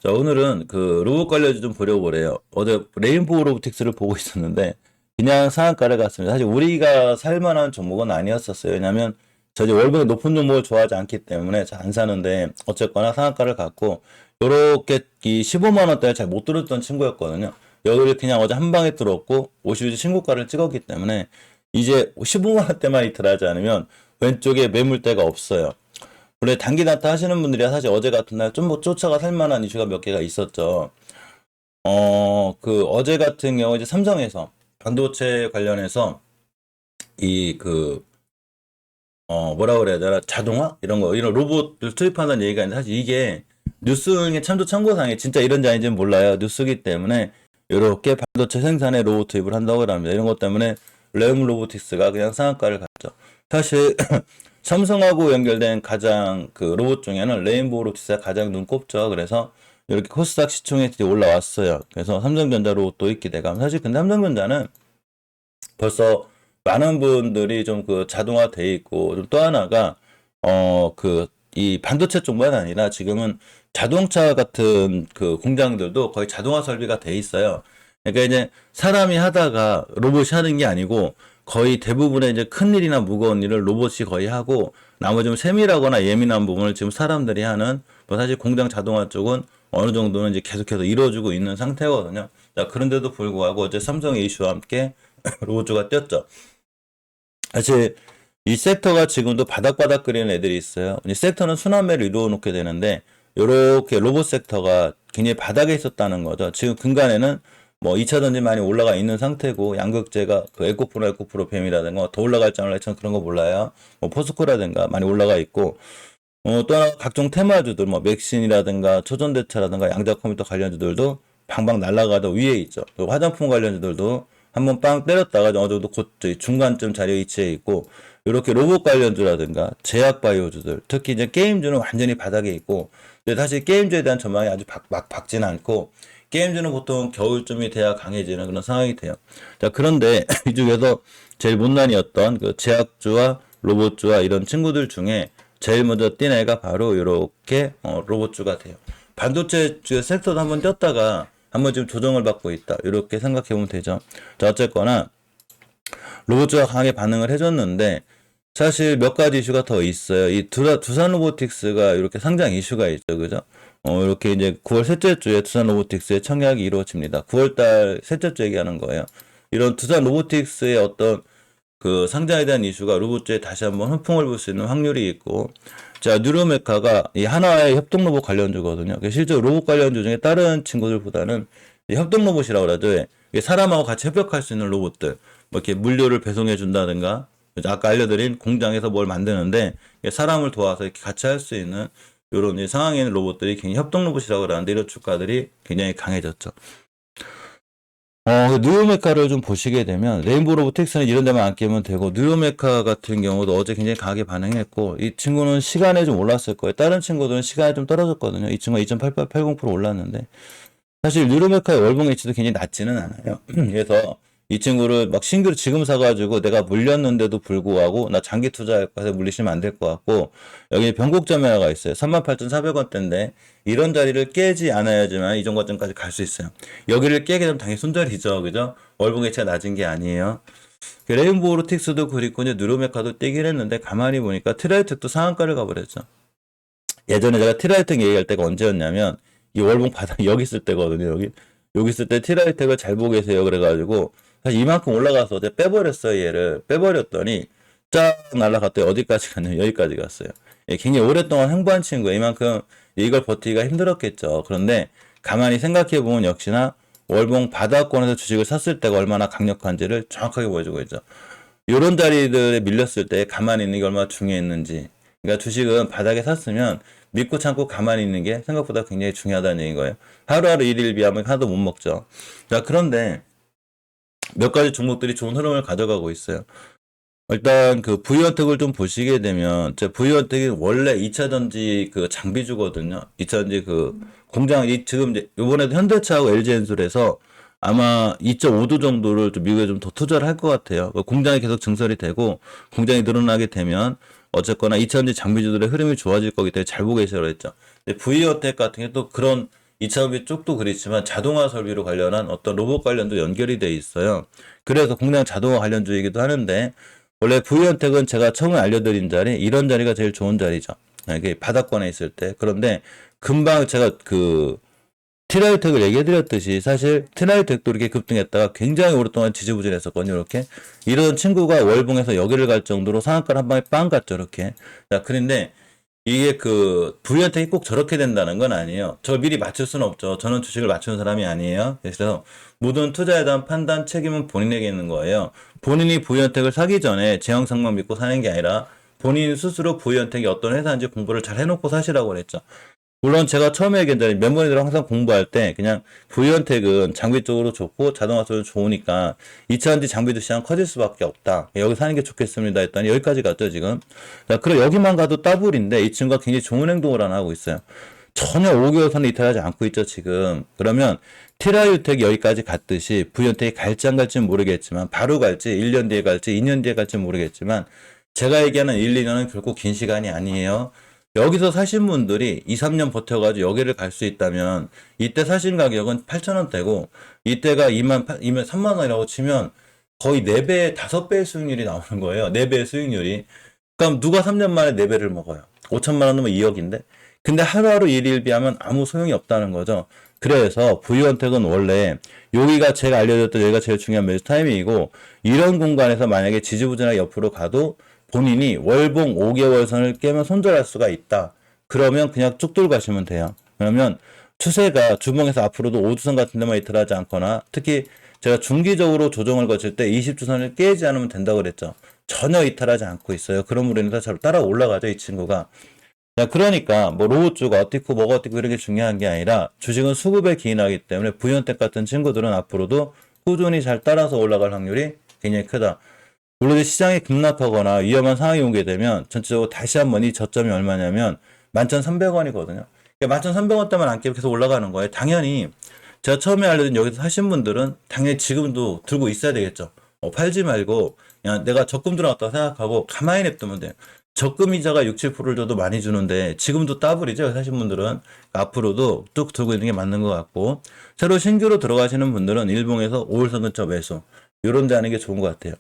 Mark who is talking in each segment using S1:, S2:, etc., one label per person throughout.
S1: 자, 오늘은 그 로봇 관련주 좀 보려고 그래요. 어제 레인보우 로보틱스를 보고 있었는데 그냥 상한가를 갔습니다. 사실 우리가 살 만한 종목은 아니었었어요. 왜냐면 저 이제 월봉이 높은 종목을 좋아하지 않기 때문에 잘 안 사는데 어쨌거나 상한가를 갔고 요렇게 이 15만 원대를 잘 못 뚫었던 친구였거든요. 여기를 그냥 어제 한 방에 뚫었고 50주 신고가를 찍었기 때문에 이제 15만 원대만 이틀하지 않으면 왼쪽에 매물대가 없어요. 원래 단기 나타 하시는 분들이 사실 어제 같은 날 좀 뭐 쫓아가 살만한 이슈가 몇 개가 있었죠. 그 어제 같은 경우 이제 삼성에서 반도체 관련해서 이 뭐라 그래야 되나 자동화 이런 거 이런 로봇을 투입한다는 얘기가 있는데 사실 이게 뉴스의 참조 참고상에 진짜 이런지 아닌지는 몰라요. 뉴스기 때문에 이렇게 반도체 생산에 로봇 투입을 한다고 합니다. 이런 것 때문에 레움 로보틱스가 그냥 상한가를 갔죠. 사실 삼성하고 연결된 가장 그 로봇 중에는 레인보우 로보틱스가 가장 눈꼽죠. 그래서 이렇게 코스닥 시총에 올라왔어요. 그래서 삼성전자 로봇도 있게 되감. 사실 근데 삼성전자는 벌써 많은 분들이 좀 그 자동화돼 있고 좀 또 하나가 이 반도체 쪽만 아니라 지금은 자동차 같은 그 공장들도 거의 자동화 설비가 돼 있어요. 그러니까 이제 사람이 하다가 로봇이 하는 게 아니고 거의 대부분의 이제 큰 일이나 무거운 일을 로봇이 거의 하고 나머지 좀 세밀하거나 예민한 부분을 지금 사람들이 하는 뭐 사실 공장 자동화 쪽은 어느 정도는 이제 계속해서 이루어지고 있는 상태거든요. 자, 그런데도 불구하고 어제 삼성의 이슈와 함께 로봇주가 뛰었죠. 사실 이 섹터가 지금도 바닥바닥거리는 애들이 있어요. 이 섹터는 순환매를 이루어 놓게 되는데 이렇게 로봇 섹터가 굉장히 바닥에 있었다는 거죠. 지금 근간에는 뭐 2차 전지 많이 올라가 있는 상태고 양극재가 그 에코프로 뱀이라든가 더 올라갈지 안 올라갈지 그런 거 몰라요. 뭐 포스코라든가 많이 올라가 있고 또 하나 각종 테마주들 뭐 맥신이라든가 초전대체라든가 양자 컴퓨터 관련주들도 방방 날아가다 위에 있죠. 그리고 화장품 관련주들도 한번 빵 때렸다가 어느 정도 곧 중간쯤 자리에 위치해 있고 이렇게 로봇 관련주라든가 제약 바이오주들 특히 이제 게임주는 완전히 바닥에 있고 근데 사실 게임주에 대한 전망이 아주 막 밝진 않고 게임주는 보통 겨울쯤이 돼야 강해지는 그런 상황이 돼요. 자, 그런데 이 중에서 제일 못난이었던 그 제약주와 로봇주와 이런 친구들 중에 제일 먼저 뛴 애가 바로 이렇게 로봇주가 돼요. 반도체 섹터도 한번 뛰었다가 한번 지금 조정을 받고 있다. 이렇게 생각해 보면 되죠. 자, 어쨌거나 로봇주가 강하게 반응을 해줬는데 사실 몇 가지 이슈가 더 있어요. 이 두산 로보틱스가 이렇게 상장 이슈가 있죠. 그죠? 이렇게 이제 9월 셋째 주에 두산 로보틱스의 청약이 이루어집니다. 9월달 셋째 주 얘기하는 거예요. 이런 두산 로보틱스의 어떤 그 상장에 대한 이슈가 로봇주에 다시 한번 훈풍을 불 수 있는 확률이 있고, 자, 뉴로메카가 이 하나의 협동 로봇 관련주거든요. 실제 로봇 관련주 중에 다른 친구들보다는 이 협동 로봇이라고 그러죠. 이게 사람하고 같이 협력할 수 있는 로봇들, 뭐 이렇게 물류를 배송해 준다든가, 아까 알려드린 공장에서 뭘 만드는데 사람을 도와서 이렇게 같이 할 수 있는 이런 상황에 있는 로봇들이 굉장히 협동 로봇이라고 그러는데 이런 주가들이 굉장히 강해졌죠. 뉴로메카를 좀 보시게 되면 레인보우 로보틱스는 이런 데만 안 끼면 되고 뉴로메카 같은 경우도 어제 굉장히 강하게 반응했고 이 친구는 시간에 좀 올랐을 거예요. 다른 친구들은 시간이 좀 떨어졌거든요. 이 친구가 2.8880% 올랐는데 사실 뉴로메카의 월봉 H도 굉장히 낮지는 않아요. 그래서 이 친구를 막 신규로 지금 사가지고 내가 물렸는데도 불구하고 나 장기 투자할 거 해서 물리시면 안 될 것 같고 여기 변곡점이 하나가 있어요. 38,400원대인데 이런 자리를 깨지 않아야지만 이 정도까지 갈 수 있어요. 여기를 깨게 되면 당연히 손절이죠. 그죠? 월봉 H가 낮은 게 아니에요. 레인보우 로틱스도 그리고 이제 뉴로메카도 뛰긴 했는데 가만히 보니까 트라이텍도 상한가를 가버렸죠. 예전에 제가 트라이텍 얘기할 때가 언제였냐면 이 월봉 바닥 여기 있을 때거든요. 여기 있을 때 트라이텍을 잘 보고 계세요. 그래가지고 사실 이만큼 올라가서 어제 빼버렸어요. 얘를 빼버렸더니 쫙 날아갔더니 어디까지 갔냐면 여기까지 갔어요. 예, 굉장히 오랫동안 횡보한 친구예요. 이만큼 이걸 버티기가 힘들었겠죠. 그런데 가만히 생각해보면 역시나 월봉 바닥권에서 주식을 샀을 때가 얼마나 강력한지를 정확하게 보여주고 있죠. 이런 자리들에 밀렸을 때 가만히 있는 게 얼마나 중요했는지. 그러니까 주식은 바닥에 샀으면 믿고 참고 가만히 있는 게 생각보다 굉장히 중요하다는 얘기인 거예요. 하루하루 일일 비하면 하나도 못 먹죠. 자, 그런데 몇 가지 종목들이 좋은 흐름을 가져가고 있어요. 일단 그 VH원텍을 좀 보시게 되면 제 VH원텍이 원래 2차 전지 그 장비주거든요. 2차 전지 그 공장 지금 이제 이번에도 현대차하고 LG엔솔에서 아마 2.5도 정도를 좀 미국에 좀 더 투자를 할 것 같아요. 공장이 계속 증설이 되고 공장이 늘어나게 되면 어쨌거나 2차 전지 장비주들의 흐름이 좋아질 거기 때문에 잘 보고 계시라고 했죠. VH원텍 같은 게 또 그런 이차전지 쪽도 그렇지만 자동화 설비로 관련한 어떤 로봇 관련도 연결이 돼 있어요. 그래서 공장 자동화 관련주이기도 하는데 원래 부위원택은 제가 처음에 알려드린 자리 이런 자리가 제일 좋은 자리죠. 이게 바닥권에 있을 때. 그런데 금방 제가 그 티라유텍을 얘기해드렸듯이 사실 티라유텍도 이렇게 급등했다가 굉장히 오랫동안 지지부진했었거든요. 이렇게 이런 친구가 월봉에서 여기를 갈 정도로 상한가를 한 방에 빵 갔죠. 이렇게. 자, 그런데 이게 그 부위한테 꼭 저렇게 된다는 건 아니에요. 저 미리 맞출 수는 없죠. 저는 주식을 맞추는 사람이 아니에요. 그래서 모든 투자에 대한 판단 책임은 본인에게 있는 거예요. 본인이 부위현택을 사기 전에 제형상만 믿고 사는 게 아니라 본인 스스로 부위현택이 어떤 회사인지 공부를 잘 해놓고 사시라고 그랬죠. 물론 제가 처음에 얘기했던 멤버들이랑 항상 공부할 때 그냥 부위현택은 장비 쪽으로 좋고 자동화 쪽으로 좋으니까 2차전지 장비도 시장 커질 수밖에 없다. 여기 사는 게 좋겠습니다 했더니 여기까지 갔죠 지금. 자, 그럼 여기만 가도 더블인데 이 친구가 굉장히 좋은 행동을 안 하고 있어요. 전혀 5개월선을 이탈하지 않고 있죠 지금. 그러면 티라유텍이 여기까지 갔듯이 부위현택이 갈지 안 갈지는 모르겠지만 바로 갈지 1년 뒤에 갈지 2년 뒤에 갈지 모르겠지만 제가 얘기하는 1, 2년은 결코 긴 시간이 아니에요. 여기서 사신 분들이 2, 3년 버텨가지고 여기를 갈 수 있다면 이때 사신 가격은 8,000원대고 이때가 3만 원이라고 치면 거의 4배, 5배의 수익률이 나오는 거예요. 4배의 수익률이. 그럼 누가 3년 만에 4배를 먹어요? 5천만 원 넣으면 2억인데? 근데 하루하루 일일비하면 아무 소용이 없다는 거죠. 그래서 부유원택은 원래 여기가 제가 알려줬던 여기가 제일 중요한 매수 타이밍이고 이런 공간에서 만약에 지지부진하게 옆으로 가도 본인이 월봉 5개월 선을 깨면 손절할 수가 있다. 그러면 그냥 쭉 들고 가시면 돼요. 그러면 추세가 주봉에서 앞으로도 5주선 같은 데만 이탈하지 않거나 특히 제가 중기적으로 조정을 거칠 때 20주선을 깨지 않으면 된다고 그랬죠. 전혀 이탈하지 않고 있어요. 그럼으로 인해서 잘 따라 올라가죠, 이 친구가. 자, 그러니까 뭐 로봇주가 어떻고 뭐가 어떻고 이런 게 중요한 게 아니라 주식은 수급에 기인하기 때문에 부연택 같은 친구들은 앞으로도 꾸준히 잘 따라서 올라갈 확률이 굉장히 크다. 물론 시장이 급락하거나 위험한 상황이 오게 되면 전체적으로 다시 한번 이 저점이 얼마냐면 11,300원이거든요. 그러니까 11,300원대만 안 깨면 계속 올라가는 거예요. 당연히 제가 처음에 알려준 여기서 사신 분들은 당연히 지금도 들고 있어야 되겠죠. 팔지 말고 그냥 내가 적금 들어갔다고 생각하고 가만히 냅두면 돼요. 적금 이자가 6, 7%를 줘도 많이 주는데 지금도 더블이죠. 사신 분들은 그러니까 앞으로도 쭉 들고 있는 게 맞는 것 같고 새로 신규로 들어가시는 분들은 일봉에서 5일선 근처 매수 이런 데 하는 게 좋은 것 같아요.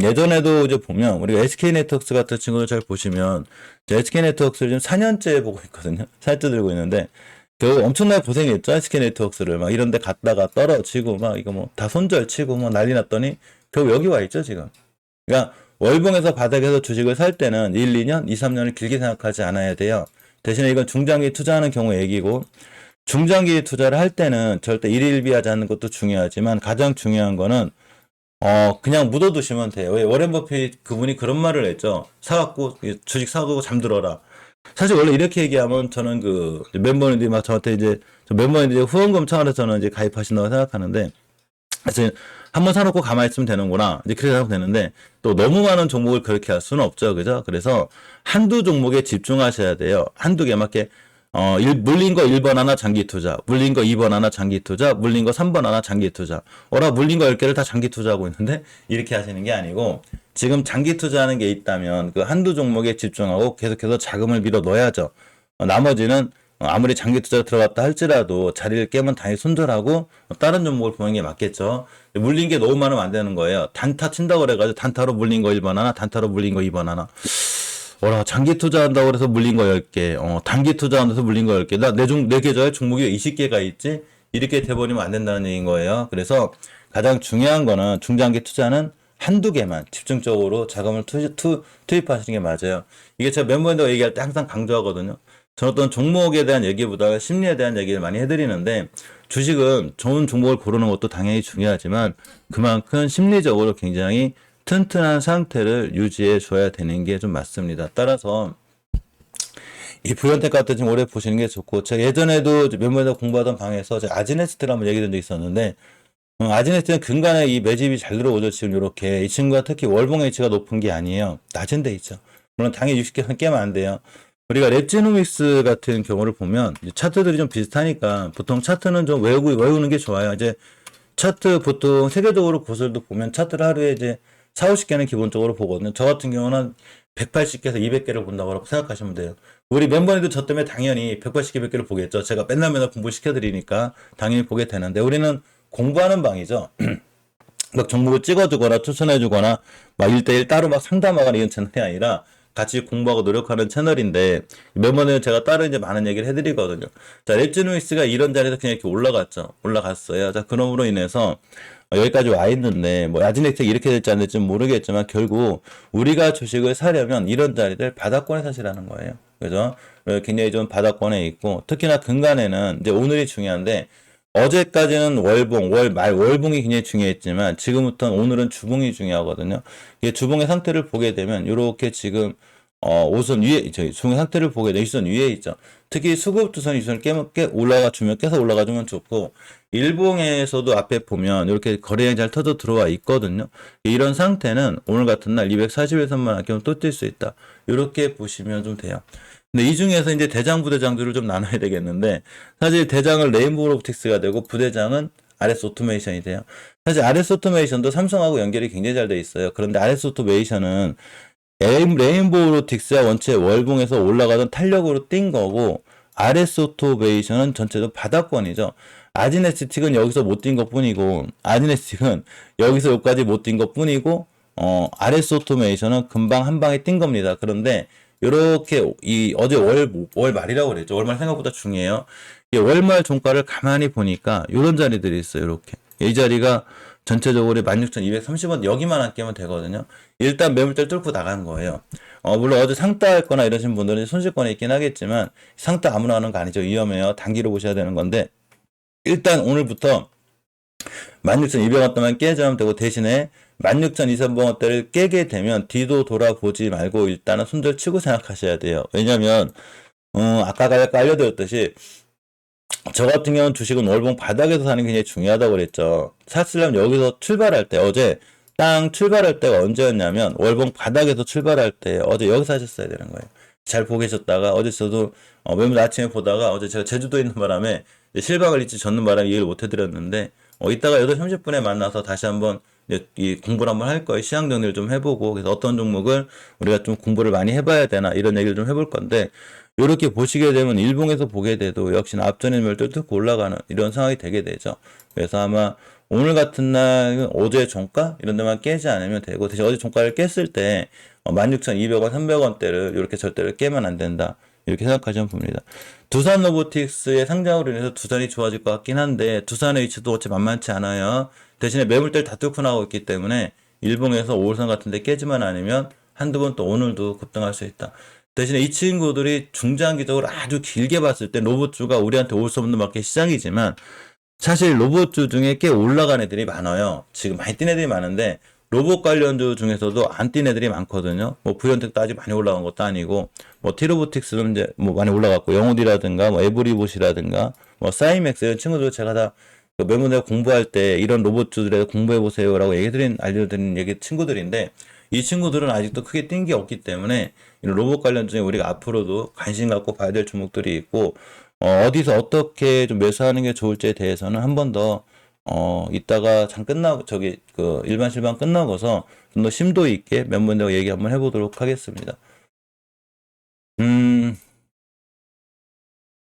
S1: 예전에도 이제 보면 우리가 SK네트워크스 같은 친구들 잘 보시면 SK네트워크스를 지금 4년째 보고 있거든요. 살짝 들고 있는데 그 엄청나게 고생했죠. SK네트워크스를 막 이런 데 갔다가 떨어지고 막 이거 뭐 다 손절치고 뭐 난리 났더니 결국 여기 와 있죠, 지금. 그러니까 월봉에서 바닥에서 주식을 살 때는 1, 2년, 2, 3년을 길게 생각하지 않아야 돼요. 대신에 이건 중장기 투자하는 경우 얘기고 중장기 투자를 할 때는 절대 일일비하지 않는 것도 중요하지만 가장 중요한 거는 그냥 묻어두시면 돼요. 왜 워렌 버핏 그분이 그런 말을 했죠. 사갖고 주식 사고 잠들어라. 사실 원래 이렇게 얘기하면 저는 그 멤버님들이 막 저한테 이제 멤버님들이 후원금 차원에서 저는 이제 가입하신다고 생각하는데 사실 한번 사놓고 가만히 있으면 되는구나. 이제 그렇게 하면 되는데 또 너무 많은 종목을 그렇게 할 수는 없죠. 그죠? 그래서 한두 종목에 집중하셔야 돼요. 한두 개 맞게 물린 거 1번 하나 장기 투자, 물린 거 2번 하나 장기 투자, 물린 거 3번 하나 장기 투자. 물린 거 10개를 다 장기 투자하고 있는데 이렇게 하시는 게 아니고 지금 장기 투자하는 게 있다면 그 한두 종목에 집중하고 계속해서 자금을 밀어 넣어야죠. 나머지는 아무리 장기 투자 들어갔다 할지라도 자리를 깨면 당연히 손절하고 다른 종목을 보는 게 맞겠죠. 물린 게 너무 많으면 안 되는 거예요. 단타 친다고 그래가지고 단타로 물린 거 1번 하나, 단타로 물린 거 2번 하나. 장기 투자한다고 그래서 물린 거 10개, 단기 투자한다고 해서 물린 거 10개. 내 계좌에 종목이 20개가 있지? 이렇게 돼버리면 안 된다는 얘기인 거예요. 그래서 가장 중요한 거는 중장기 투자는 한두 개만 집중적으로 자금을 투입하시는 게 맞아요. 이게 제가 멤버들과 얘기할 때 항상 강조하거든요. 저는 어떤 종목에 대한 얘기보다 심리에 대한 얘기를 많이 해드리는데 주식은 좋은 종목을 고르는 것도 당연히 중요하지만 그만큼 심리적으로 굉장히 튼튼한 상태를 유지해 줘야 되는 게 좀 맞습니다. 따라서 이 부연택 같은 지금 오래 보시는 게 좋고 제가 예전에도 멤버들 공부하던 방에서 제가 아지네스트를 한번 얘기 드린 적이 있었는데 아지네스트는 근간에 이 매집이 잘 들어오죠. 지금 이렇게 이 친구가 특히 월봉 H가 높은 게 아니에요. 낮은 데 있죠. 물론 당연히 60개선 깨면 안 돼요. 우리가 랩지노믹스 같은 경우를 보면 차트들이 좀 비슷하니까 보통 차트는 좀 외우는 게 좋아요. 이제 차트 보통 세계적으로 고슬도 보면 차트를 하루에 이제 4, 50개는 기본적으로 보거든요. 저 같은 경우는 180개에서 200개를 본다고 생각하시면 돼요. 우리 멤버님도 저 때문에 당연히 180개, 100개를 보겠죠. 제가 맨날 공부시켜드리니까 당연히 보게 되는데, 우리는 공부하는 방이죠. 막 종목을 찍어주거나 추천해주거나 막 1대1 따로 막 상담하거나 이런 채널이 아니라 같이 공부하고 노력하는 채널인데, 멤버는 제가 따로 이제 많은 얘기를 해드리거든요. 자, 랩지노이스가 이런 자리에서 그냥 이렇게 올라갔어요. 자, 그럼으로 인해서 여기까지 와 있는데, 뭐 야진액텍 이렇게 될지 안 될지 모르겠지만 결국 우리가 주식을 사려면 이런 자리들 바닥권에 사시라는 거예요. 그죠? 굉장히 좀 바닥권에 있고, 특히나 근간에는 이제 오늘이 중요한데, 어제까지는 월봉, 월봉이 굉장히 중요했지만 지금부터는 오늘은 주봉이 중요하거든요. 이게 주봉의 상태를 보게 되면 이렇게 지금 오선 위에 저희 주봉의 상태를 보게 되면 유선 위에 있죠. 특히 수급 두선 유선을 깨서 올라가주면 좋고, 일봉에서도 앞에 보면 이렇게 거래량이 잘 터져 들어와 있거든요. 이런 상태는 오늘 같은 날 241선만 아끼면 또 뛸 수 있다. 이렇게 보시면 좀 돼요. 근데 이 중에서 이제 대장, 부대장들을 좀 나눠야 되겠는데, 사실 대장은 레인보우 로보틱스가 되고 부대장은 RS 오토메이션이 돼요. 사실 RS 오토메이션도 삼성하고 연결이 굉장히 잘 돼 있어요. 그런데 RS 오토메이션은 레인보우 로보틱스와 원체 월봉에서 올라가던 탄력으로 뛴 거고, RS 오토메이션은 전체적으로 바닥권이죠. 아지네스틱은 여기서 못 뛴 것 뿐이고, 아지네스틱은 여기서 여기까지 못 뛴 것 뿐이고, RS 오토메이션은 금방 한 방에 뛴 겁니다. 그런데 요렇게 어제 월말이라고 그랬죠. 월말 생각보다 중요해요. 이 월말 종가를 가만히 보니까 요런 자리들이 있어요. 이렇게. 이 자리가 전체적으로 16,230원 여기만 안 깨면 되거든요. 일단 매물대를 뚫고 나간 거예요. 물론 어제 상따 했거나 이러신 분들은 손실권에 있긴 하겠지만, 상따 아무나 하는 거 아니죠. 위험해요. 단기로 보셔야 되는 건데, 일단 오늘부터 16,200원대만 깨져면 되고, 대신에 16,200원대를 깨게 되면 뒤도 돌아보지 말고 일단은 손절 치고 생각하셔야 돼요. 왜냐면 아까 알려드렸듯이 저 같은 경우는 주식은 월봉 바닥에서 사는 게 굉장히 중요하다고 그랬죠. 샀으려면 여기서 출발할 때, 어제 땅 출발할 때가 언제였냐면 월봉 바닥에서 출발할 때 어제 여기서 하셨어야 되는 거예요. 잘 보고 계셨다가 어제 저도 매물 아침에 보다가 어제 제가 제주도에 있는 바람에 실박을 일찍 젓는 바람에 이해를 못 해드렸는데, 이따가 8시 30분에 만나서 다시 한번 이 공부를 한번 할 거예요. 시장 정리를 좀 해보고, 그래서 어떤 종목을 우리가 좀 공부를 많이 해봐야 되나 이런 얘기를 좀 해볼 건데, 이렇게 보시게 되면 일봉에서 보게 돼도 역시나 앞전의 매물들 뚫고 올라가는 이런 상황이 되게 되죠. 그래서 아마 오늘 같은 날은 어제 종가 이런 데만 깨지 않으면 되고, 대신 어제 종가를 깼을 때 16,200원, 300원대를 이렇게 절대로 깨면 안 된다. 이렇게 생각하시면 봅니다. 두산 로보틱스의 상장으로 인해서 두산이 좋아질 것 같긴 한데, 두산의 위치도 어차피 만만치 않아요. 대신에 매물대를 다 뚫고 나오고 있기 때문에 일봉에서 5월선 같은 데 깨지만 않으면 한두 번 또 오늘도 급등할 수 있다. 대신에 이 친구들이 중장기적으로 아주 길게 봤을 때 로봇주가 우리한테 올 수 없는 밖에 시장이지만, 사실 로봇주 중에 꽤 올라간 애들이 많아요. 지금 많이 뛴 애들이 많은데 로봇 관련주 중에서도 안 뛴 애들이 많거든요. 뭐 부현택도 아직 많이 올라간 것도 아니고, 뭐 티로보틱스는 이제 뭐 많이 올라갔고, 영호디라든가 뭐 에브리봇이라든가 뭐 사이맥스 이런 친구들 제가 다 매문에 공부할 때 이런 로봇주들에 공부해 보세요라고 알려드린 얘기 친구들인데, 이 친구들은 아직도 크게 뛴 게 없기 때문에 이런 로봇 관련 중에 우리가 앞으로도 관심 갖고 봐야 될 종목들이 있고, 어디서 어떻게 좀 매수하는 게 좋을지에 대해서는 한 번 더 이따가 일반 실방 끝나고서 좀 더 심도 있게 몇 번 더 얘기 한번 해보도록 하겠습니다.